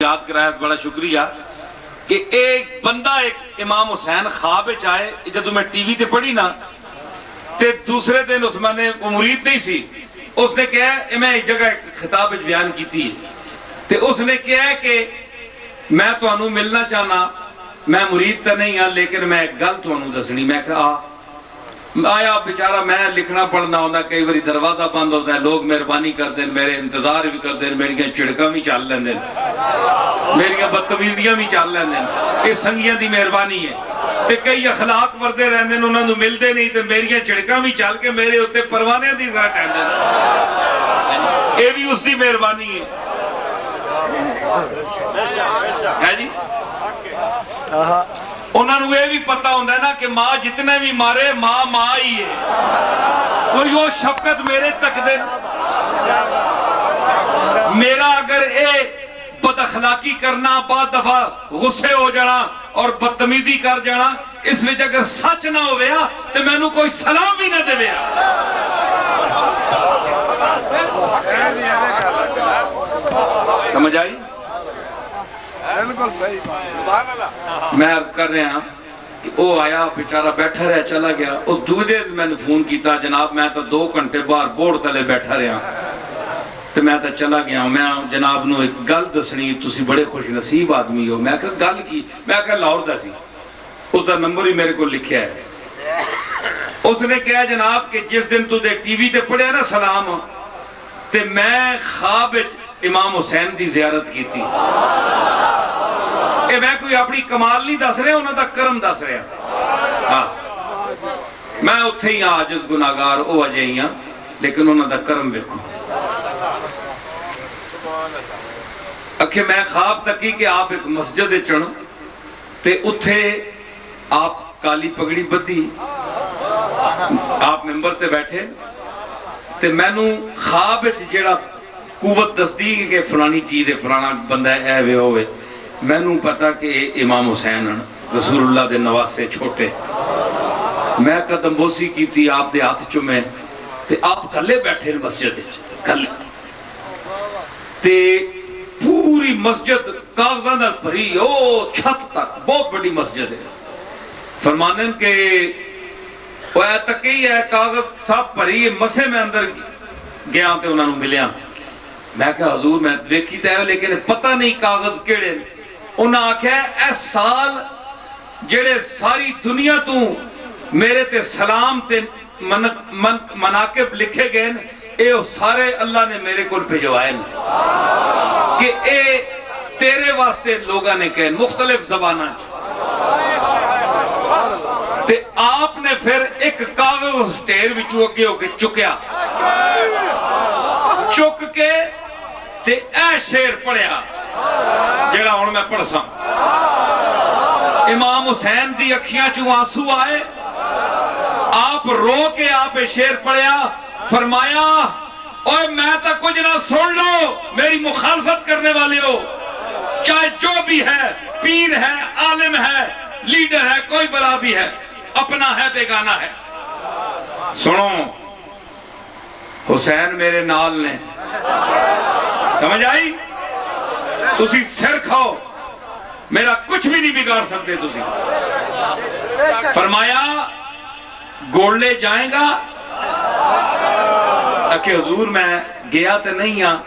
یاد کرایا بڑا شکریہ کہ ایک بندہ ایک امام حسین خواب آئے جدو میں ٹی وی تے پڑھی نا تے دوسرے دن اس میں نے مرید نہیں سی اس نے کہا میں ایک جگہ خطاب بیان کی تھی تے اس نے کہا کہ میں تو انہوں ملنا چاہنا میں مرید تا نہیں ہاں لیکن میں ایک گل تو انہوں دسنی میں کہا آیا بیچارہ میں لکھنا پڑھنا ہونا کئی باری دروازہ بند ہوتا ہے لوگ مہربانی کر دیں میرے انتظار بھی کر دیں میری چڑکاں بھی چل لیں دیں میری بدتمیزیاں بھی چل لیں دیں یہ سنگیاں دی مہربانی ہے تے کئی اخلاق وردے رہنے انہوں نے ملتے نہیں تے میری چڑکاں بھی چل کے میرے ہوتے پروانے دی ذات ٹھہر دیں یہ بھی اس دی مہربانی ہے جی انہوں نے یہ بھی پتا ہوتا ہے نا کہ ماں جتنے بھی مارے ماں ماں ہی ہے اور یہ شفقت میرے تک دے میرا اگر اے بد اخلاقی کرنا بعد دفعہ غصے ہو جانا اور بدتمیزی کر جانا اس وجہ اگر سچ نہ ہو گیا تو میں نے کوئی سلام بھی نہ دے گیا سمجھ آئی میں عرض کر رہے ہیں کہ وہ آیا بیچارہ بیٹھا رہا چلا گیا اس دوسرے میں نے فون کیتا جناب میں تو 2 گھنٹے باہر بورڈ تلے بیٹھا رہا تو میں تو چلا گیا میں جناب نو ایک گل دسنی تسی بڑے خوش نصیب آدمی ہو میں کہا گل کی میں کہا لاہور دا سی اس دا نمبر ہی میرے کو لکھیا ہے اس نے کہا جناب کہ جس دن تو دے ٹی وی تے پڑھیا نا سلام تے میں خواب امام حسین دی زیارت کی تھی میں کوئی اپنی کمال نہیں دس رہا انہوں دا کرم دس رہا میں اتھے ہی عاجز گناہگار او وجہ ہی ہاں لیکن انہوں دا کرم دیکھو اکھے میں خواب تکی کہ آپ ایک مسجد چڑھ تے اتھے آپ کالی پگڑی بدھی آپ ممبر تے بیٹھے تے میں نو خواب جیڑا قوت دستی کہ فلانی چیز ہے فلانا بندہ ہے اے وے ہوئے میں نو پتا کہ امام حسین رسول اللہ دے نواسے چھوٹے میں قدم بوسی کی تھی آپ دے ہاتھ چمیں تے آپ کلے بیٹھے مسجد کلے تے پوری مسجد کاغذاں نال بھری او چھت تک بہت بڑی مسجد ہے فرمانن کہ وہ اے تکی ہے کاغذ سب بھری مسے میں اندر گیا تے انہوں نے ملیا میں کہا حضور میں دیکھی تے لیکن پتہ نہیں کاغذ کیڑے انہاں آکھا اے سال جڑے ساری دنیا تو میرے تے سلام تے مناقب لکھے گئے اے سارے اللہ نے میرے کو بھیجوائے کہ اے تیرے واسطے لوگاں نے کہے مختلف زبانہ تے آپ نے پھر ایک کاغذ سٹیر وچوں اگے ہو کے چکیا چک کے تے اے شیر پڑھیا جڑا ہن میں پڑھ سا امام حسین دی اکھیاں چوں آنسو آئے آپ رو کے آپ شیر پڑھیا فرمایا اوے میں تا کچھ نہ سن لو میری مخالفت کرنے والے ہو چاہے جو بھی ہے پیر ہے عالم ہے لیڈر ہے کوئی بلا بھی ہے اپنا ہے بیگانہ ہے سنو حسین میرے نال نے سمجھ آئی تسی سر کھاؤ میرا کچھ بھی نہیں بگاڑ سکتے تسی فرمایا گوڑلے جائیں گا اکھے حضور میں گیا تے نہیں ہاں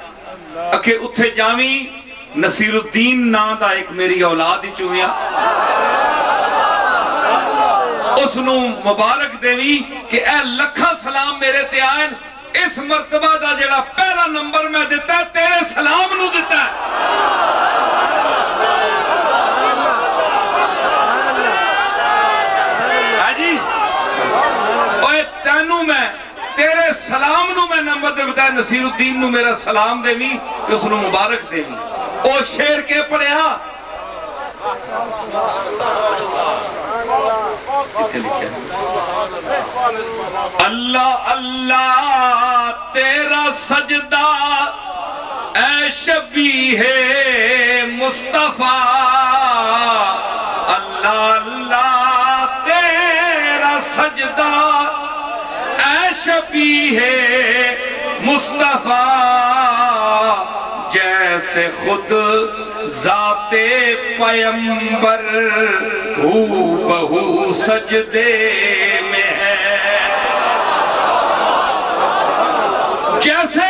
اکھے اتھے جاویں نصیر الدین نا دا ایک میری اولاد ہی چویا اس نو مبارک دیوی کہ اے لکھا سلام میرے تے آئین اس مرتبہ دا جڑا پہلا نمبر میں دیتا ہے تیرے سلام نو دیتا ہے جی اوہ تینوں میں تیرے سلام نو میں نمبر دے بتایا نصیر الدین نو میرا سلام دے بھی کہ اس نو مبارک دے بھی او شیر کے پڑھیا اللہ اللہ تیرا سجدہ اے شبیہ مصطفیٰ اللہ اللہ تیرا سجدہ اے شبیہ مصطفیٰ جیسے خود ذات پیمبر ہو بہو سجدے میں ہے، جیسے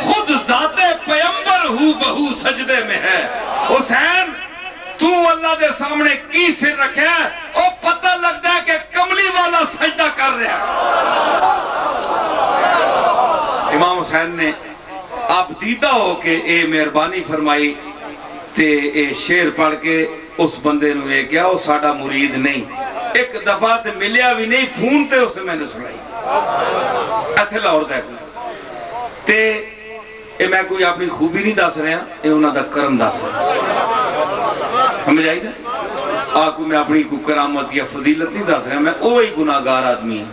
خود ذات پیمبر ہو بہو سجدے میں ہے۔ حسین تو اللہ دے سامنے کی سر رکھے اور پتہ لگتا ہے کہ کملی والا سجدہ کر رہا ہے۔ امام حسین نے آپ دیدہ ہو کہ اے مہربانی فرمائی تے اے شعر پڑھ کے اس بندے نو یہ کیا وہ ساڑا مرید نہیں، ایک دفعہ تے ملیا بھی نہیں، فون تے اسے میں نے سنائی ایتھے لاہور دے تے اے میں کوئی اپنی خوبی نہیں دس رہا، اے انہاں دا کرم دس رہا، سمجھ آئی نا؟ آکو میں اپنی کو کرامت یا فضیلت نہیں دس رہا، میں اوہی گناہگار آدمی ہوں،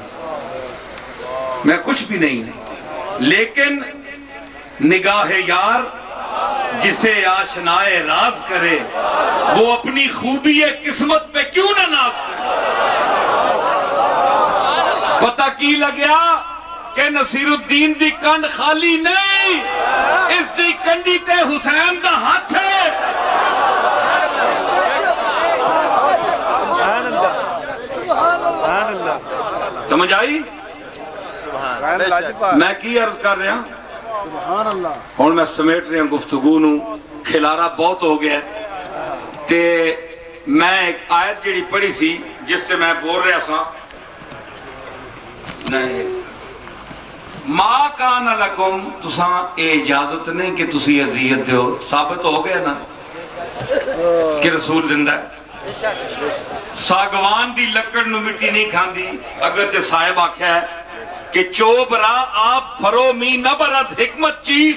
میں کچھ بھی نہیں ہوں، لیکن نگاہ یار جسے آشنائے راز کرے وہ اپنی خوبی قسمت پہ کیوں نہ ناز کرے۔ پتہ کی لگیا کہ نصیر الدین دی کنڈ خالی نہیں، اس دی کنڈی تے حسین دا ہاتھ ہے۔ سمجھ آئی؟ میں کی عرض کر رہا ہوں میں سمیٹ رہا ہوں گفتگو نو، کھلارا بہت ہو گیا تے میں ایک آیت جڑی پڑھی سی جس تے میں بول رہا سا نہیں ما کان لکم، تساں اے اجازت نہیں کہ تسی اذیت دیو، ثابت ہو گیا نا کہ رسول زندہ ہے۔ ساگوان دی لکڑ نو مٹی نہیں کھاندی، اگر تے صاحب آکھیا ہے کہ چوب را آپ فرو می نبرد حکمت چیز،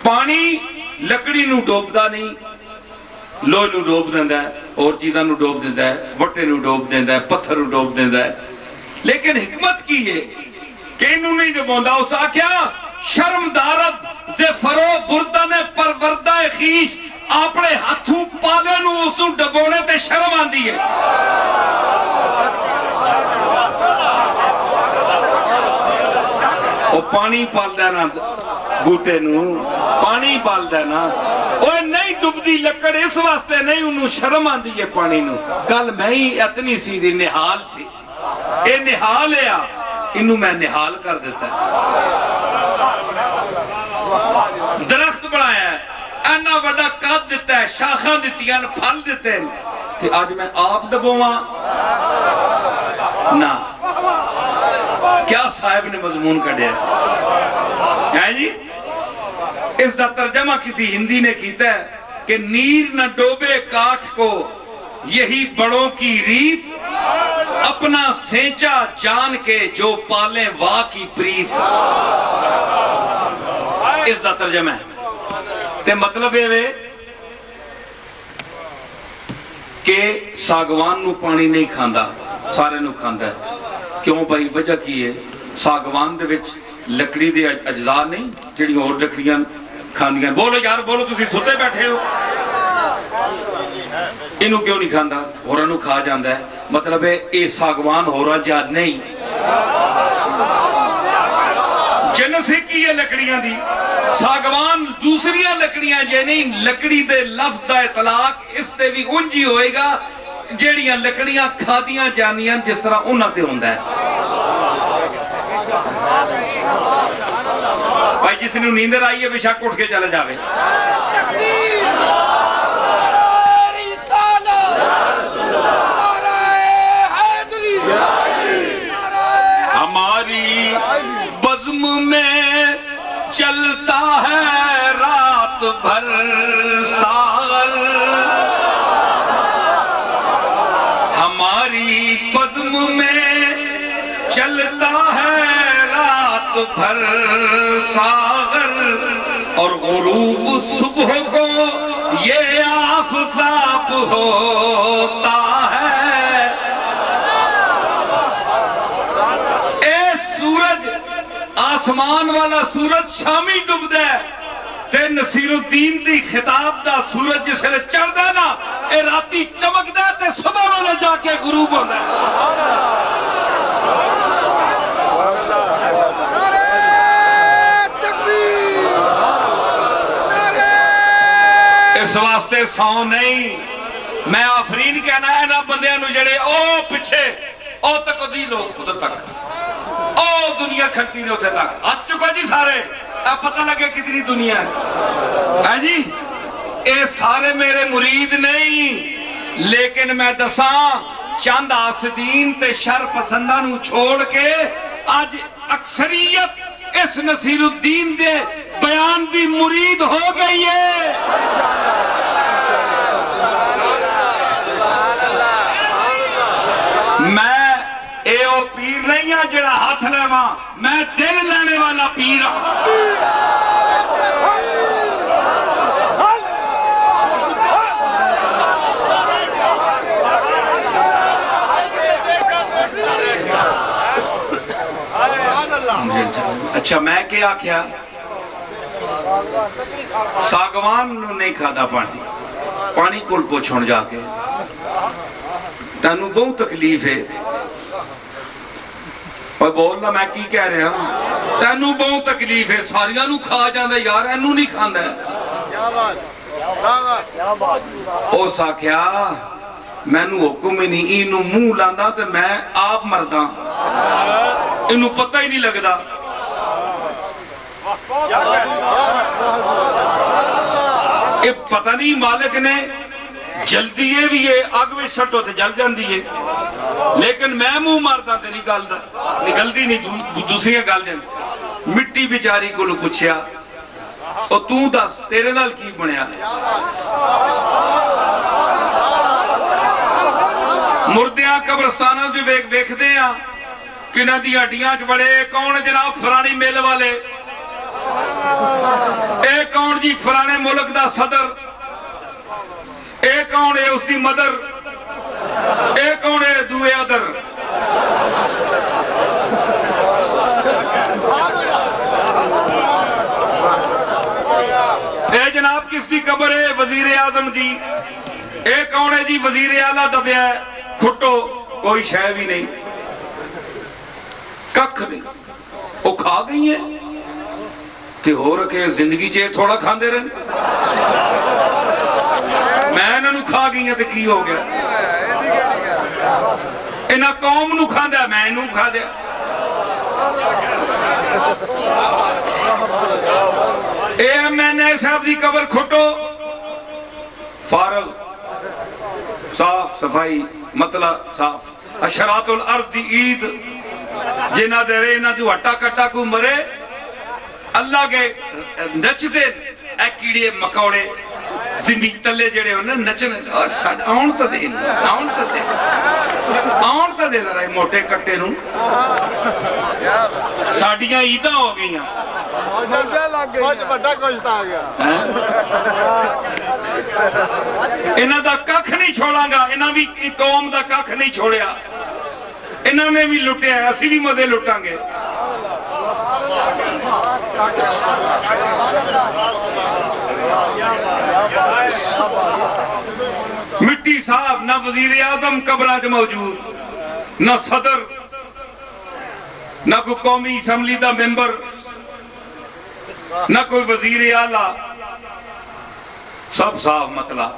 پانی لکڑی نو ڈوبدا نہیں، لوہ نو ڈوب دیندہ ہے، اور چیزاں نو ڈوب دیندہ ہے، وٹے نو ڈوب دیندہ ہے، پتھر نو ڈوب دیندہ ہے، لیکن حکمت کی ہے کہ انہوں نہیں ڈبوندا، اس آکھیا شرم دارد زے فرو بردن پروردہ خیش، اپنے ہاتھوں پالے نو اس نو ڈبونے تے شرم آندی ہے۔ وہ پانی پال دینا بوٹے نو، پانی پال دینا، وہ نہیں ڈبدی لکڑ اس واسطے نہیں، انہوں شرم آندی ہے پانی نو۔ کل میں ہی اتنی سیدھی نحال تھی، اے نحال ہے انہوں میں نحال کر دیتا ہے۔ درخت بڑھایا ہے، اینا وڈا قد دیتا ہے، شاخاں دیتی ہیں، پھل دیتے ہیں، کہ آج میں آپ ڈبوواں نا کیا صاحب نے مضمون کڑیا ہے جی؟ اس کا ترجمہ کسی ہندی نے کیتا ہے کہ نیر نہ ڈوبے کاٹھ کو یہی بڑوں کی ریت، اپنا سینچا جان کے جو پالیں واہ کی پریت۔ اس کا ترجمہ ہے تے مطلب ہے کہ ساگوان نو پانی نہیں کھاندا، سارے نو کھاندا ہے۔ کیوں بھائی؟ وجہ کی ہے؟ ساگوان دے وچ لکڑی دے اجزاء نہیں جڑی اور لکڑیاں کھاندیاں۔ بولو یار بولو، تسی ستے بیٹھے ہو، انہوں کیوں نہیں کھاندا؟ ہوراں نو کھا جاندا ہے۔ مطلب ہے اے ساگوان ہورا جا نہیں، جنس ایک ہی ہے لکڑیاں دی، ساگوان دوسریاں لکڑیاں جے نہیں۔ لکڑی دے لفظ دا اطلاق اس تے بھی انجی ہوئے گا جیڑیاں لکڑیاں کھادیاں جانیاں جس طرح انہاں تے ہوندہ ہے۔ بھائی جس نے نیندر آئی ہے بے شک اٹھ کے چلے جاوے۔ ہماری بزم میں چلتا ہے رات بھر ساغر، ہماری بزم میں چلتا ہے رات بھر ساغر، اور غروب صبح کو یہ آفتاب ہوتا ہے۔ اے سورج، آسمان والا سورج شامی ڈب دے تے نصیر الدین دی خطاب دا سورج جس نے چڑھ دے نا، اے راتی چمک دے تے صبح والا جا کے غروب ہو دے۔ اس واسطے سو نہیں میں آفرین کہنا ہے نا بندیاں نو جڑے او پیچھے او تک دی لوگ ادھر تک او دنیا کھڑتی نے اتنے تک آ چکا جی سارے اب پتہ لگے کتنی دنیا ہے جی اے سارے میرے مرید نہیں لیکن میں دساں چند آسدین تے شر پسندہ نو چھوڑ کے آج اکثریت اس نصیر الدین دے بیان دی مرید ہو گئی ہے میں اے او پیر نہیں ہاں جڑا ہاتھ لے ماں میں دل لینے والا پیر ہوں اچھا میں کیا کیا ساگوان نو نہیں کھادا پانی کل پوچھون جا کے تینوں بہت تکلیف ہے اور بولنا میں کی کہہ رہا ہوں تینوں بہت تکلیف ہے ساریاں نو کھا جاندے یار اینوں نہیں کھاندا او ساکھیا مینوں حکم ہی نہیں اینوں منہ لاندا تے میں آپ مردا انہوں پتہ ہی نہیں لگدا یہ پتہ نہیں مالک نے جلدی ہے بھی یہ آگ میں سٹو تے جل جاندی ہے لیکن میں منہ مارتا تے نکلدی نہیں دوسری گل جاندی مٹی بیچاری کو پوچھیا اور تو دس تیرے نال کی بنیا مردیاں قبرستانہ جو بیک دے ہیں کنہ دی ہڈیاں چ بڑے کون جناب فرانے میل والے اے کون جی فرانے ملک دا صدر اے کون ہے اس دی مدر اے کون ہے دوے ادر اے جناب کس دی قبر ہے وزیر اعظم دی اے کون ہے جی وزیر اعلیٰ دبیا ہے کھٹو کوئی شے بھی نہیں ککھ نہیں وہ کھا گئی ہیں تے ہو رکھے زندگی چے تھوڑا کھاندے رہے میں انہوں کھا گئی ہیں تے کی ہو گیا انہاں قوم نو کھاندیا میں انہوں کھا دیا اے ایم این اے صاحب دی قبر کھٹو فارغ صاف صفائی مطلع صاف اشرات الارض دی عید جنہ دے رہے انہاں جو ہٹا کٹا کو مرے اللہ کے نچ دے اے کیڑے مکوڑے زمین تلے جڑے انہیں نچنے آن تا دے آن تا دے ذرا موٹے کٹے نوں ساڑیاں عیدہ ہو گئی ہیں کچھ بڑا کچھ تا گیا انہاں دا ککھ نہیں چھوڑاں گا انہاں بھی قوم دا ککھ نہیں چھوڑیا انہاں نے بھی لٹیا ہے اسی بھی مزے لٹاں گے مٹی صاحب نہ وزیر اعظم قبراں چ موجود نہ صدر نہ کوئی قومی اسمبلی دا ممبر نہ کوئی وزیر اعلیٰ سب صاف مطلع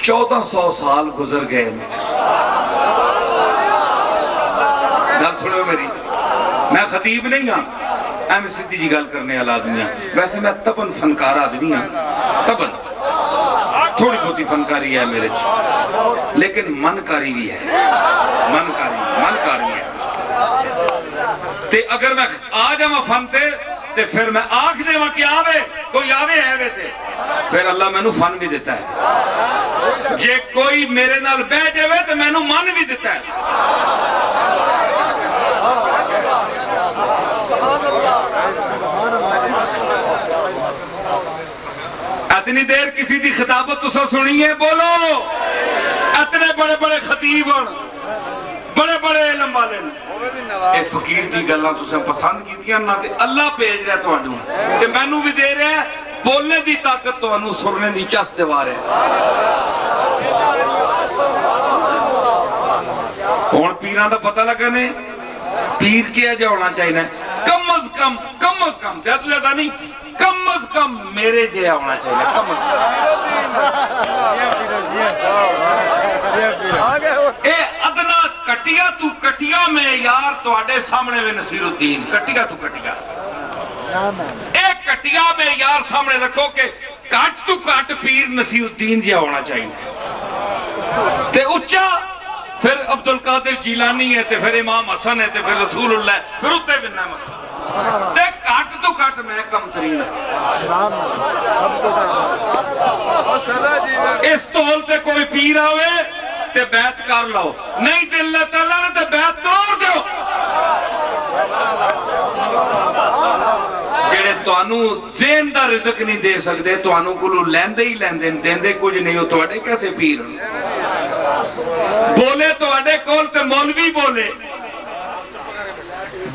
1400 سال گزر گئے گل سنو میری میں خطیب نہیں ہاں میں سیدھی جی گل کرنے والا آدمی ہاں ویسے میں تبن فنکار آدمی ہاں تبن تھوڑی بہتی فنکاری ہے میرے لیکن منکاری بھی ہے منکاری ہے تے اگر میں آ جاواں فن تے پھر میں آنکھ دے وہاں کی آوے کوئی آوے ہے وے تے پھر اللہ میں نو فن بھی دیتا ہے جے کوئی میرے نال بہ جاوے تو میں نو من بھی دیتا ہے اتنی دیر کسی دی خطابت تو سنی ہے بولو اتنے بڑے بڑے خطیب بڑے بڑے علم والے اے فقیر دی گلاں تساں پسند کیتیاں نہ تے اللہ بھیج رہا تہاڈوں تے مینوں بھی دے رہا ہے بولنے دی طاقت تہانوں سننے دی چس دیوا رہا ہن پیراں دا پتہ لگا نے پیر کیا جا ہونا چاہیے کم از کم زیادہ نہیں، کم از کم میرے جہا ہونا چاہیے، کم از کم اے ادنا کٹیا تو کٹیا میں یار تواڈے سامنے میں نصیر الدین کٹیا تو کٹیا، ایک کٹیا میں یار سامنے رکھو کہ کٹ تو کٹ پیر نصیر الدین جہا ہونا چاہیے، تے اچھا پھر عبد القادر جیلانی ہے، تے پھر امام حسن ہے، تے پھر رسول اللہ ہے، پھر اتے بننا مطلب تے کٹ تو کٹ میں کم ترین ہے۔ اس طول تے کوئی پیر آوے تے بیعت کر لو، نہیں تے اللہ تعالیٰ نے تے بیعت توڑ دیو۔ جڑے توانو ذہن دا رزق نہیں دے سکتے، توانو کلو لیندے ہی لیندے دیندے کچھ نہیں ہو، توڑے کیسے پیر بولے توڑے کول تے مولوی بولے،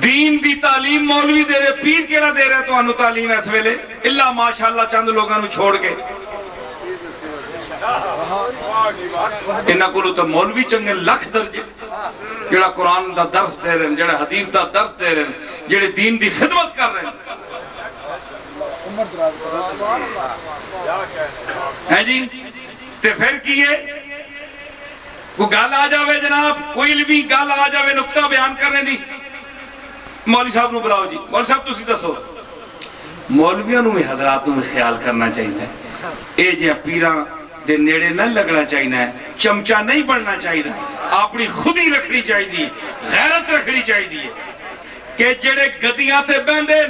دین دی تعلیم مولوی دے رہے، پیر کیڑا دے رہے توانو تعلیم اس ویلے اللہ ماشاءاللہ چند لوگاں نو چھوڑ کے، انہاں کولو تو مولوی چنگے لکھ درجے جڑا قرآن دا درس دے رہے ہیں، جڑا حدیث دا درس دے رہے ہیں، جڑے دین دی خدمت کر رہے ہیں جی۔ تے پھر کیے کوئی گال آ جاوے جناب، کوئی علمی گال آ جاوے نقطہ بیان کرنے دی، مولوی صاحب نو بلاؤ جی، مولوی صاحب تسی دسو۔ مولویاں نو بھی حضرات نو خیال کرنا چاہیے، اے جے پیراں دے نیڑے نہ لگنا چاہیے، چمچہ نہیں بڑھنا چاہیے، اپنی خودی رکھنی چاہیے، غیرت رکھنی چاہیے کہ جڑے گدیاں تے بہندے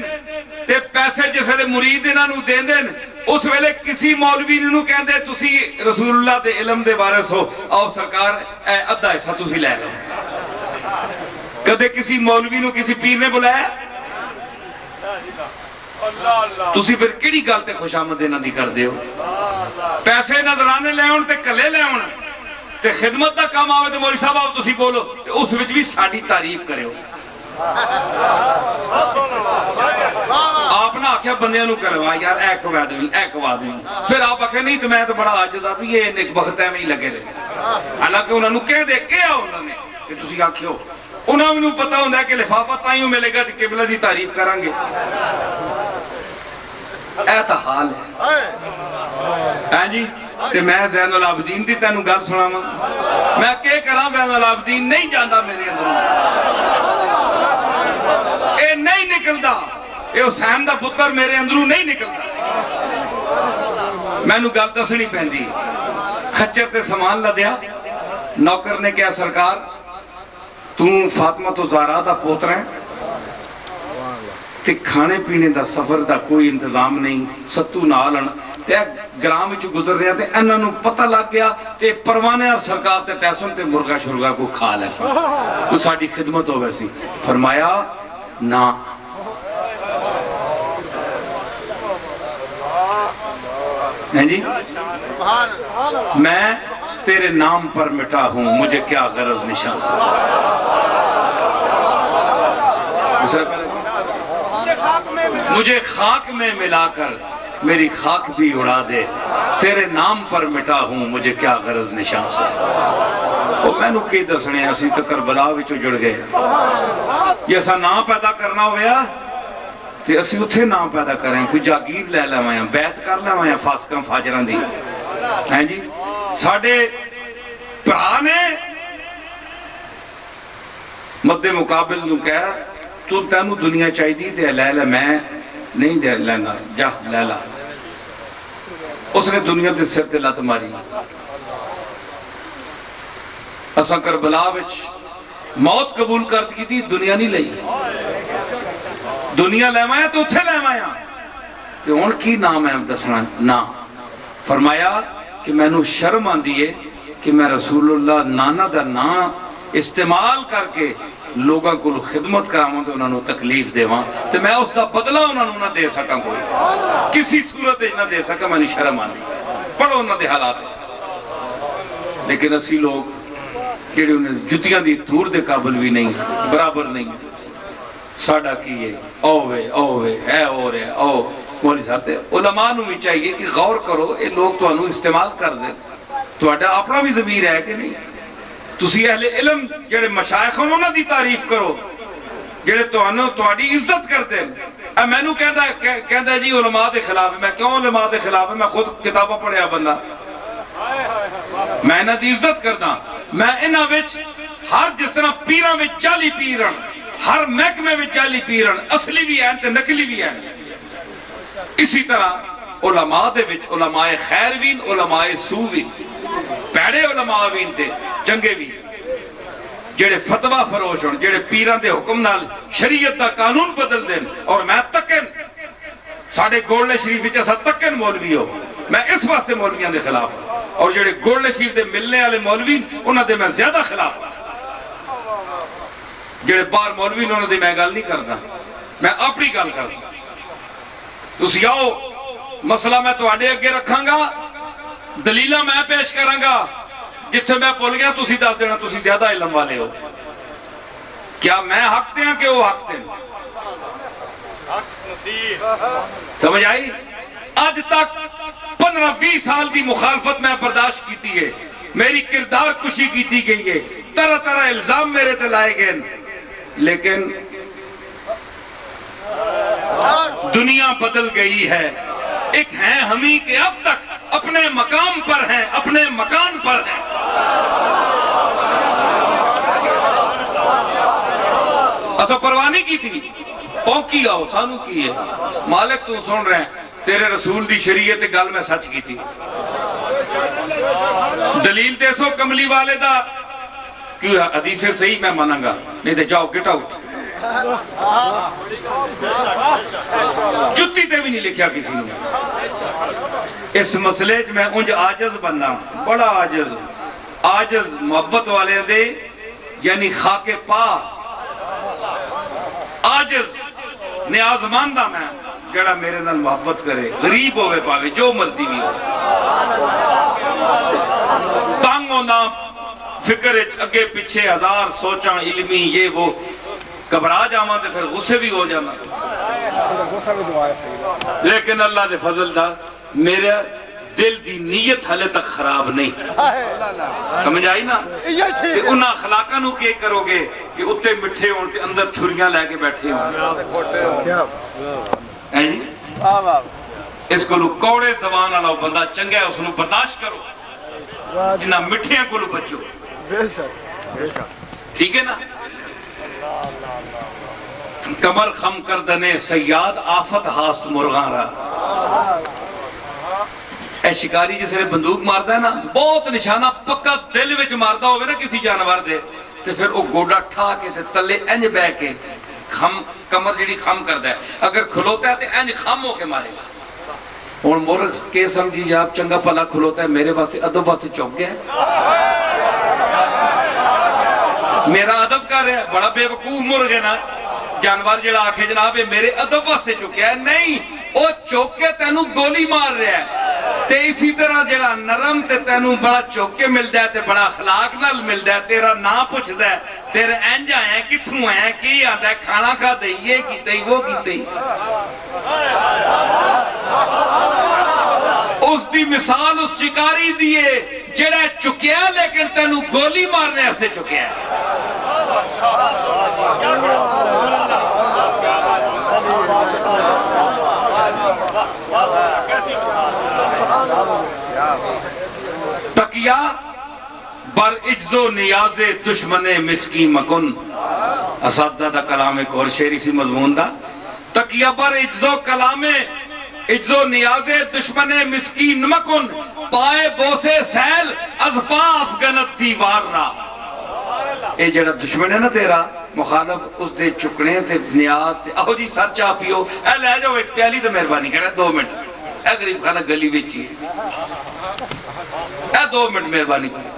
تے پیسے جسے دے مرید انہاں نو دیندے اس ویلے کسی مولوی نو کہندے تسی رسول اللہ دے علم دے وارث ہو، آؤ سرکار اے ادھا حصہ تسی لے لو۔ کدے کسی مولوی نو کسی پیر نے بلایا؟ تسی پھر کیڑی گل تے خوش آمد انہاں دی کردے ہو؟ پیسے نظرانے لے ہون تے کلے لے ہون تے خدمت دا کام آوے تے مولوی صاحب آؤ تسی بولو تے اس وچ بھی ساڈی تعریف کرے ہو۔ آپ نہ آکھیا بندیاں نو کروا یار اے کوا دیں، پھر آپ آکھے نہیں تو میں تو بڑا عاجز ہوں، یہ نیک بخت ہے میں ہی لگے رہے، حالانکہ انہوں نے کہہ دے کیا انہوں نے کہ تسی آکھیو، انہوں نے پتا ہوندہ ہے کہ لفافہ تائیوں ملے گا کہ قبلہ دی تعریف کریں گے۔ اے تا حال ہے جی، تے میں زین العابدین دی تینوں گل سنا میں کہ کراں، زین العابدین نہیں جاندہ میرے اندروں، اے نہیں نکلدا، اے حسین دا پتر میرے اندروں نہیں نکلدا۔ میں نو گل دسنی پہندی، خچر تے سامان لدیا، نوکر نے کہا سرکار تو فاطمہ تو زہرا دا پوتر ہے تے کھانے پینے دا سفر دا کوئی انتظام نہیں، ستو نالن تے گرام وچ گزر رہا تے انہاں نو پتہ لگ گیا تے پروانے اور سرکار تے پیسوں تے مرغا شرغا کو کھا لے سا، تو ساڈی خدمت ہو ویسی۔ فرمایا نا ہیں جی، میں تیرے نام پر مٹا ہوں، مجھے کیا غرض نشان سے، مجھے خاک میں ملا کر میری خاک بھی اڑا دے، تیرے نام پر مٹا ہوں، مجھے کیا غرض نشان سے۔ وہ میں نو کی دسنے اسی تو کربلا وچوں جڑ گئے، یہ ایسا نام پیدا کرنا ہویا تے اسی اتھے نام پیدا کریں، کوئی جاگیر لے لے بیعت کر لے فاسقاں فاجران دی، ہیں جی۔ ساڑھے پرا نے مد مقابل نو کہا تو تینو دنیا چاہی دی تے لے لے، میں نہیں دے لینا، جا لے لا۔ اس نے دنیا دے سر تے لات ماری۔ اساں کربلا وچ موت قبول کر دی تھی، دنیا نہیں لئی، دنیا لے مایا تو اتھے لے مایا تے ان کی نام ہے دسنا نا۔ فرمایا کہ میں نو شرم آن دیئے کہ میں رسول اللہ نانا دا نا استعمال کر کے لوگاں کو خدمت کراؤں تو انہوں نے تکلیف دے وہاں تو میں اس دا بدلہ انہوں نے نہ دے سکا، کوئی کسی صورت نہ دے سکا، میں نے شرم آن دی پڑھو انہوں نے حالات۔ لیکن اسی لوگ جڑے انہیں جتیاں دی دور دے قابل بھی نہیں، برابر نہیں، ساڑھا کیے اوے ہے اور ہے او مولی صاحب تے علماء نو بھی چاہیے کہ غور کرو، یہ لوگ تو انہوں استعمال کر دے، تو اپنا بھی ضمیر ہے کہ نہیں؟ تسی اہل علم جڑے مشائخ انہوں نے دی تعریف کرو، جڑے تہاڈی عزت کرتے ہیں. مینوں کہندا جی علماء دے خلاف. میں کیوں علماء دے خلاف؟ میں خود کتاباں پڑھیا بندہ. میں انہاں دی عزت کردا. میں انہاں وچ ہر جس طرح پیراں وچ جعلی پیرن، ہر محکمے وچ جعلی پیرن، اصلی بھی ہیں تے نقلی بھی ہیں. اسی طرح علماء دے وچ علماء خیر بھی، علماء سو بھی، پیڑے علماء بھی تے چنگے بھی، جڑے فتویٰ فروش ہون، جڑے پیران دے حکم نال شریعت دا قانون بدل دیں. اور میں تکن ساڑھے گولڈے شریف وچ ایسا تکن مولوی ہو، میں اس واسطے مولویاں دے خلاف ہوں. اور جڑے گولڈے شریف دے ملنے والے مولوی انہاں دے میں زیادہ خلاف ہوں. جڑے باہر مولوی انہاں دے میں گل نہیں کردا، میں اپنی گل کردا. تسی آؤ، مسئلہ میں تواڈے اگے رکھاں گا، دلیلہ میں پیش کراں گا. جتھے میں بھول گیا تسی دس دینا تسی زیادہ علم والے ہو. کیا میں حق دیں کہ وہ حق دیں؟ سمجھ آئی؟ آج تک 15-20 سال کی مخالفت میں برداشت کیتی ہے، میری کردار کشی کیتی گئی ہے، طرح طرح الزام میرے تے لائے گئے، لیکن دنیا بدل گئی ہے. ایک ہیں ہمیں کہ اب تک اپنے مقام پر ہیں، اپنے مکان پر ہیں. اچھا پروانی کی تھی پونکی آؤ سانو کی ہے مالک تو سن رہے ہیں تیرے رسول دی شریعت گل میں سچ کی تھی. دلیل دے سو کملی والے دا کیوں حدیث سے صحیح میں مانوں گا، نہیں تو جاؤ گٹ آؤٹ. جتی تے بھی نہیں لکھیا کسی نے. اس مسئلے میں انج آجز بننا، بڑا آجز محبت والے دے یعنی خاک پا آجز نیاز ماندہ میں جڑا میرے نال محبت کرے، غریب ہوئے پاوے جو مرضی بھی ہو، تنگ ہونا فکر اگے پیچھے ہزار سوچاں علمی یہ وہ، گھبرا جاواں تے پھر غصے بھی ہو جانا. لیکن اللہ دے فضل دا میرے دل دی نیت حلے تک خراب نہیں. سمجھ آئی نا؟ تے انہاں اخلاقاں نو کی کرو گے کہ اتے مٹھے ہون تے اندر چھریاں لے کے بیٹھے ہوں. اس کو کوڑے زبان والا بندہ چنگا ہے، اس نو برداشت کرو، انہاں مٹھیاں کو بچو. ٹھیک ہے نا؟ کمر خم کردنے سیاد آفت ہاست مرغاں را. اے شکاری جس نے بندوق ماردا ہے نا، بہت نشانہ پکا دل وچ ماردا ہوئے نا کسی جانور دے تے پھر وہ گوڑا ٹھا کے تے تلے انج بہ کے کمر جڑی خم کردا ہے، اگر کھلوتا ہے تے انج خم ہو کے مارے گا. ہن مرغ کے سمجھی جا چنگا پلا کھلوتا ہے میرے واسطے ادب واسطے چوک گیا، میرا ادب کر رہا ہے. بڑا بے وقوف مرغ ہے نا جانور جڑا آکھے جناب میرے ادب واسطے چکیا ہے، نہیں وہ چوک کے تینوں گولی مار رہا ہے. تے اسی طرح جڑا نرم تے تینوں بڑا چوک کے ملدا ہے تے بڑا اخلاق نال ملدا ہے، تیرا نام پوچھدا ہے، تیرے انج آئے کتھوں آئے کی آندا ہے، کھانا کھا دے یہ کیتے وہ کیتے. اس دی مثال اس شکاری دیئے جڑا چکیا لیکن تینوں گولی مارنے سے چکیا ہے. تقیہ بر اجز و نیاز دشمن مسکی مکن. اساتذہ کلام ایک اور شعری سی مضمون دا. تقیہ بر اجز و کلام اجز و نیاز دشمن مسکی مکن، پائے بوسے سیل از پا افغنت دیوار را. اے جڑا دشمن ہے نا تیرا مخالف، اس دے چکنے تے نیاز تے آہو جی سر چاہ پیو، اے لے جاؤ ایک پیالی تو مہربانی کرے 2 منٹ، اے غریب خانہ گلی وچی اے 2 منٹ مہربانی کرے.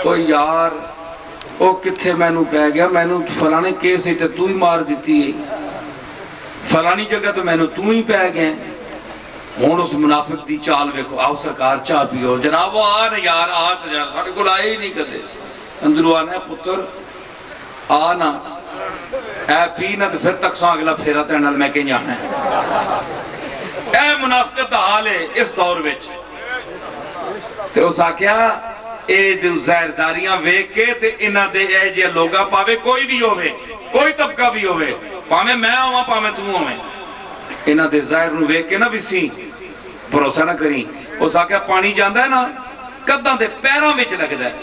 او یار او کتھے میں نو پہ گیا، میں نو فلانے کیس ہی تے تو ہی مار دیتی ہے، فلانی جگہ تو میں نو تو ہی پہ گئے. ہون اس منافق دی چال ویکھو، آؤ سرکار چاہ پیو. جناب وہ آ رہے یار آ تو جا، ساڑھے کو لائے ہی نہیں کدے. اندرو آنا ہے پتر آنا اے پینا تو پھر تک ساں اگلا پھیرا تینال میں کہیں جانا ہے. اے منافقت دا حال ہے اس دور وچ. تے اس آکیا اے دو زہرداریاں ویک کے تے انہ دے اے جے لوگا پاوے کوئی بھی ہوئے کوئی طبقہ بھی ہوئے، پاویں میں ہوں پاویں تو ہوں، انہاں دے ظاہر نو ویکھ کے نہ بھی سی بھروسہ نہ کریں۔ اس آکھیا پانی جاندا ہے نا قداں دے پیراں وچ لگدا ہے،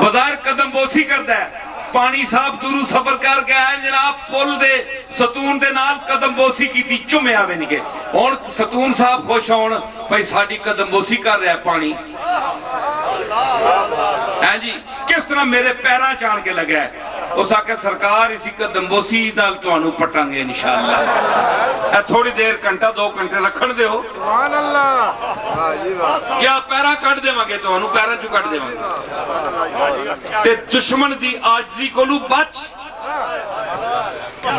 بظاہر قدم بوسی کردا ہے، پانی صاحب دورو سفر کر کے آئے جناب پل دے ستون دے نال قدم بوسی کی تھی چمے آوے نہیں گئے، اور ستون صاحب خوش ہون بھائی ساڑی قدم بوسی کر رہا ہے پانی، جی کس طرح میرے پیراں چان کے لگا ہے۔ اس آکے سرکار اسی قدم بوسی نال تو انہوں پٹاں گے انشاءاللہ، تھوڑی دیر گھنٹہ 2 گھنٹے رکھن دے ہو، سبحان اللہ، کیا پیراں کٹ دے مانگے تو انہوں پیراں چو کٹ دے مانگے، تے دشمن دی آجزی کو لو بچ،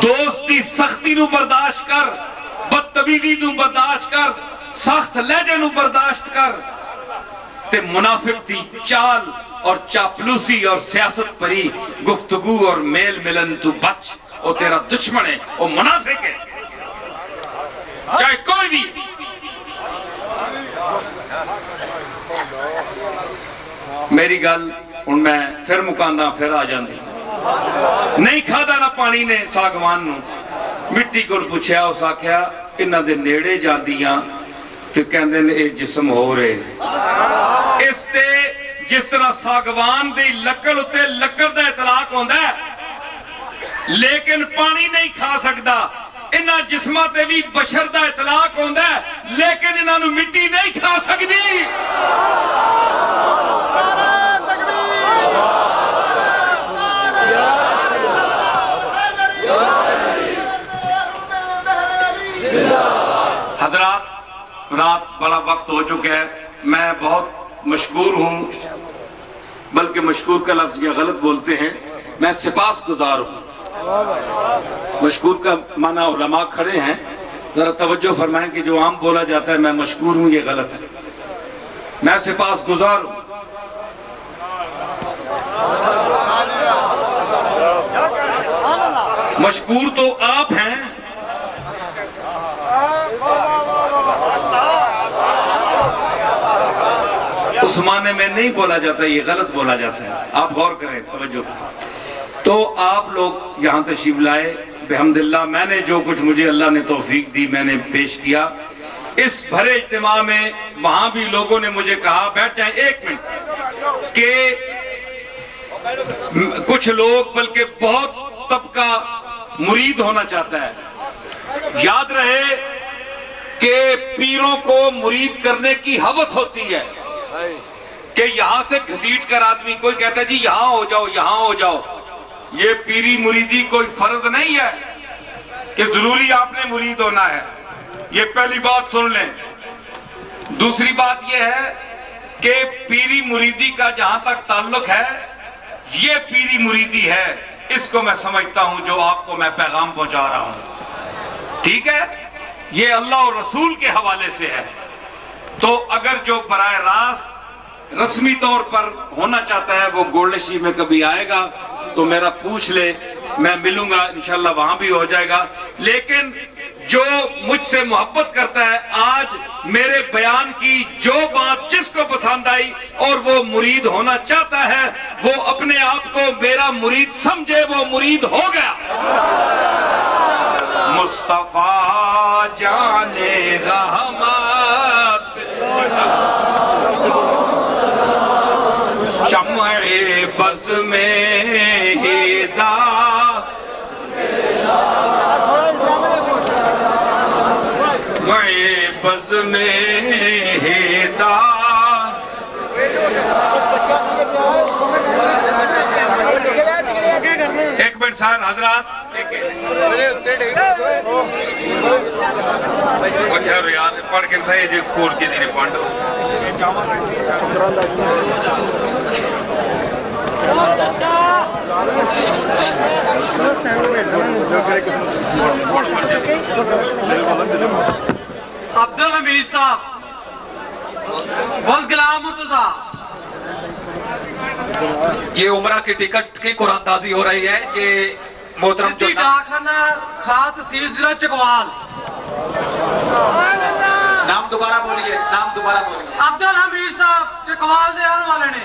دوست دی سختی نو برداشت کر، بدتمیزی نو برداشت کر، سخت لہجے نو برداشت کر، تے منافق دی چال اور چاپلوسی اور سیاست پری گفتگو اور میل ملن تو بچ، وہ تیرا دشمن ہے، وہ منافق ہے، چاہے کوئی بھی۔ میری گل ان میں پھر مکاندہ پھر آ جاندی، نہیں کھادا نہ پانی نے ساگوان نو، مٹی کو پوچھیا اس آکھیا انہاں دے نیڑے جاندیاں تو کہندے نے اے جسم ہو رہے، اس تے جس طرح ساگوان دی لکڑ اتے لکڑ دا اطلاق ہوندا ہے لیکن پانی نہیں کھا سکدا، انہاں جسمہ تے بھی بشر دا اطلاق ہوندا ہے لیکن انہاں نو مٹی نہیں کھا سکدی۔ حضرات رات بڑا وقت ہو چکا ہے، میں بہت مشکور ہوں، بلکہ مشکور کا لفظ یہ غلط بولتے ہیں، میں سپاس گزار ہوں۔ مشکور کا معنی علماء کھڑے ہیں، ذرا توجہ فرمائیں کہ جو عام بولا جاتا ہے میں مشکور ہوں یہ غلط ہے، میں سپاس گزار ہوں۔ مشکور تو آپ ہیں، اس معنی میں نہیں بولا جاتا، یہ غلط بولا جاتا ہے، آپ غور کریں توجہ۔ تو آپ لوگ یہاں تشریف لائے، بحمداللہ میں نے جو کچھ مجھے اللہ نے توفیق دی میں نے پیش کیا۔ اس بھرے اجتماع میں وہاں بھی لوگوں نے مجھے کہا بیٹھ جائیں 1 منٹ، کہ کچھ لوگ بلکہ بہت طبقہ مرید ہونا چاہتا ہے، یاد رہے کہ پیروں کو مرید کرنے کی ہوس ہوتی ہے کہ یہاں سے گھسیٹ کر آدمی کوئی کہتا ہے جی یہاں ہو جاؤ یہاں ہو جاؤ، یہ پیری مریدی کوئی فرض نہیں ہے کہ ضروری آپ نے مرید ہونا ہے، یہ پہلی بات سن لیں۔ دوسری بات یہ ہے کہ پیری مریدی کا جہاں تک تعلق ہے یہ پیری مریدی ہے، اس کو میں سمجھتا ہوں جو آپ کو میں پیغام پہنچا رہا ہوں، ٹھیک ہے؟ یہ اللہ اور رسول کے حوالے سے ہے، تو اگر جو براہ راست رسمی طور پر ہونا چاہتا ہے وہ گولڈ شیف میں کبھی آئے گا تو میرا پوچھ لے، میں ملوں گا انشاءاللہ وہاں بھی ہو جائے گا۔ لیکن جو مجھ سے محبت کرتا ہے آج میرے بیان کی جو بات جس کو پسند آئی اور وہ مرید ہونا چاہتا ہے وہ اپنے آپ کو میرا مرید سمجھے، وہ مرید ہو گیا۔ مصطفیٰ جانے رحمت شمع بز میں ہدایت، شمع بز میں ہدایت، ایک منٹ سار حضرات اچھا یاد پڑھ کے تھا یہ جو کھول کے دینے پانڈو عبدالحمید صاحب بس غلام مرتضیٰ، یہ عمرہ کی ٹکٹ کی قرآن دازی ہو رہی ہے، یہ محترم جو ڈاکخانہ خاص تحصیل ضلع چکوال، نام دوبارہ بولیے، نام دوبارہ بولیے۔ عبدالحمید صاحب چکوال دے آنے والے نے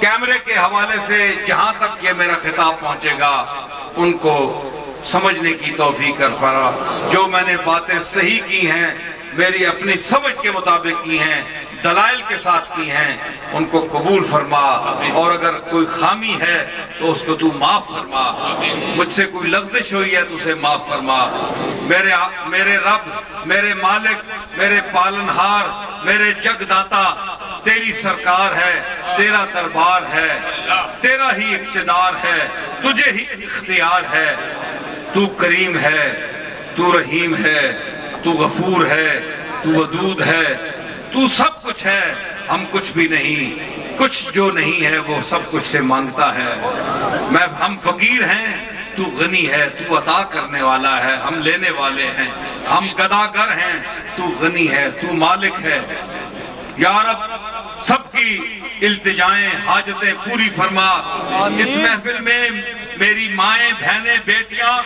کیمرے کے حوالے سے جہاں تک یہ میرا خطاب پہنچے گا ان کو سمجھنے کی توفیق کر فرما۔ جو میں نے باتیں صحیح کی ہیں میری اپنی سمجھ کے مطابق کی ہیں، دلائل کے ساتھ کی ہیں، ان کو قبول فرما، اور اگر کوئی خامی ہے تو اس کو تو معاف فرما، مجھ سے کوئی لغزش ہوئی ہے تو اسے معاف فرما۔ میرے رب، میرے مالک، میرے پالنہار، میرے جگ داتا تیری سرکار ہے، تیرا دربار ہے، تیرا ہی اقتدار ہے، تجھے ہی اختیار ہے۔ تو کریم ہے، تو رحیم ہے، تو غفور ہے، تو ودود ہے، تو سب کچھ ہے، ہم کچھ بھی نہیں، کچھ جو نہیں ہے وہ سب کچھ سے مانگتا ہے۔ ہم فقیر ہیں، تو غنی ہے، تو عطا کرنے والا ہے، ہم لینے والے ہیں، ہم گداگر ہیں، تو غنی ہے، تو مالک ہے۔ یا رب سب کی التجائیں حاجتیں پوری فرما۔ اس محفل میں میری مائیں، بہنیں، بیٹیاں،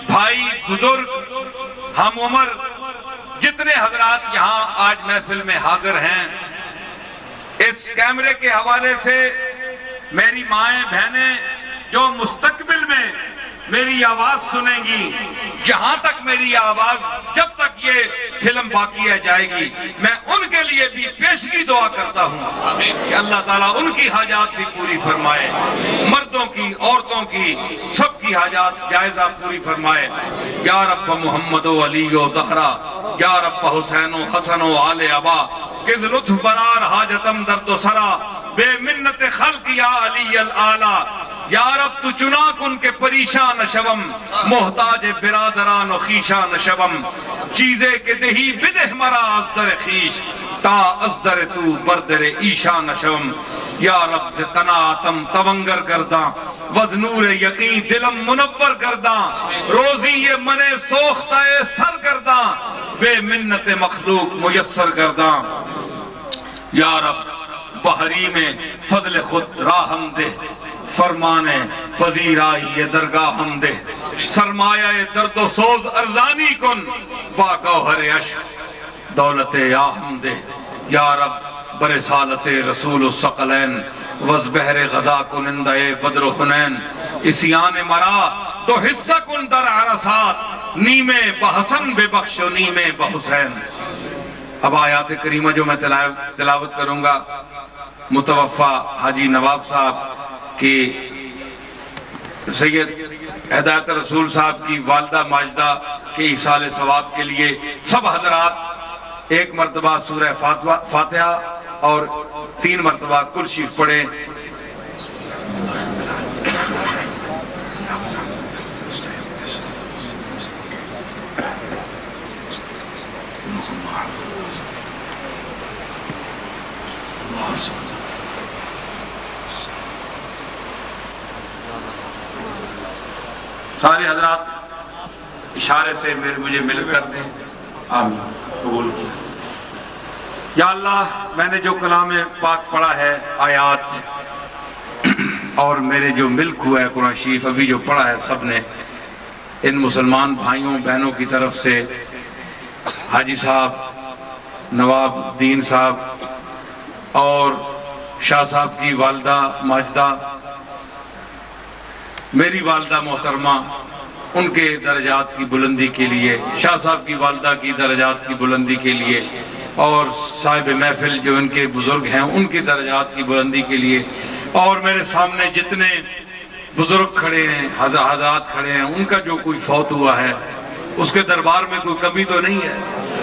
بھائی، بزرگ، ہم عمر، جتنے حضرات یہاں آج محفل میں حاضر ہیں، اس کیمرے کے حوالے سے میری مائیں، بہنیں جو مستقبل میں میری آواز سنیں گی، جہاں تک میری آواز، جب تک یہ فلم باقی ہے جائے گی، میں ان کے لیے بھی پیشگی دعا کرتا ہوں کہ اللہ تعالیٰ ان کی حاجات بھی پوری فرمائے، مردوں کی، عورتوں کی، سب کی حاجات جائزہ پوری فرمائے۔ یا رب محمد و علی و زہرا، یا رب حسین و حسن و آل ابا، کز لطف برار حاجتم درد و سرا، بے منت خلق یا علی العالی۔ یا رب تو چنا کن کے پریشان شوم، محتاج برادران و خیشان شوم، چیزے کے دہی بدہ مرا ازدر خیش، تا ازدر تو بردر ایشان شوم۔ یا رب سے قناعتم تونگر گرداں، وزنور یقین دلم منور گرداں، روزی یہ من سوختہ سر گرداں، بے منت مخلوق میسر گرداں۔ یا رب بحری میں فضل خود راہم دے، فرمانے پذیرائی یہ درگاہ ہم دے، سرمایہ درد و سوز ارزانی کن، با گوہر عشق دولت یا ہم دے۔ یا رب برسالت رسول الثقلین، وز بحر غزا کنندہ بدر و حنین، اسیان مرا تو حصہ کن در عرصات، نیمے بحسن بے بخش و نیمے بحسین۔ اب آیات کریمہ جو میں تلاوت کروں گا، متوفہ حاجی نواب صاحب کی سید ہدایت رسول صاحب کی والدہ ماجدہ کے ایصال ثواب کے لیے سب حضرات ایک مرتبہ سورہ فاتحہ اور 3 مرتبہ کل شریف پڑھیں۔ سارے حضرات اشارے سے مجھے مل کر دیں، آمین، قبول کیا۔ یا اللہ میں نے جو کلام پاک پڑھا ہے، آیات اور میرے جو ملک ہوا ہے قرآن شریف ابھی جو پڑھا ہے سب نے، ان مسلمان بھائیوں بہنوں کی طرف سے حاجی صاحب، نواب الدین صاحب اور شاہ صاحب کی والدہ ماجدہ، میری والدہ محترمہ، ان کے درجات کی بلندی کے لیے، شاہ صاحب کی والدہ کی درجات کی بلندی کے لیے، اور صاحب محفل جو ان کے بزرگ ہیں ان کی درجات کی بلندی کے لیے، اور میرے سامنے جتنے بزرگ کھڑے ہیں، حضرات کھڑے ہیں، ان کا جو کوئی فوت ہوا ہے اس کے دربار میں کوئی کمی تو نہیں ہے۔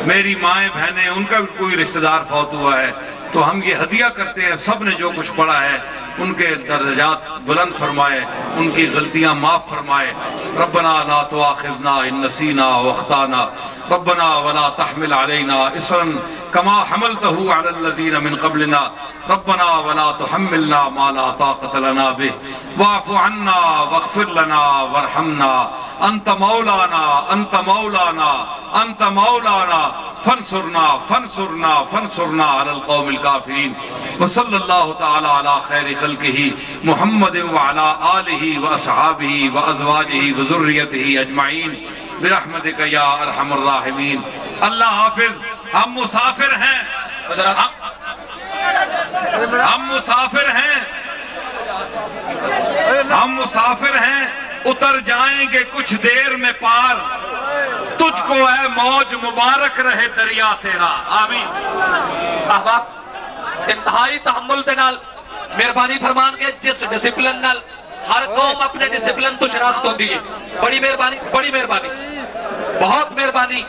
میری مائیں بہنیں، ان کا کوئی رشتہ دار فوت ہوا ہے تو ہم یہ ہدیہ کرتے ہیں، سب نے جو کچھ پڑھا ہے ان کے درجات بلند فرمائے، ان کی غلطیاں معاف فرمائے۔ ربنا لا تؤاخذنا ان نسینا واخطانا، ربنا ولا تحمل علينا اصرا كما حملته على الذين من قبلنا، ربنا ولا تحملنا ما لا طاقة لنا به، واعف عنا واغفر لنا وارحمنا، انت مولانا انت مولانا انت مولانا، فانصرنا فانصرنا فانصرنا على القوم الكافرين۔ وصلی اللہ تعالی علی خیر خلقہ محمد وعلی آلہ واصحابہ وازواجہ وذریتہ اجمعین برحمتک یا ارحم الراحمین۔ اللہ حافظ، ہم مسافر ہیں، ہم مسافر ہیں، ہم مسافر ہیں اتر جائیں گے کچھ دیر میں پار، تجھ کو اے موج مبارک رہے دریا تیرا، آمین۔ احباب انتہائی تحمل دے نال مہربانی فرمان کے جس ڈسپلن نال ہر قوم اپنے ڈسپلن تو شناخت ہوندی ہے، بڑی مہربانی بہت مہربانی۔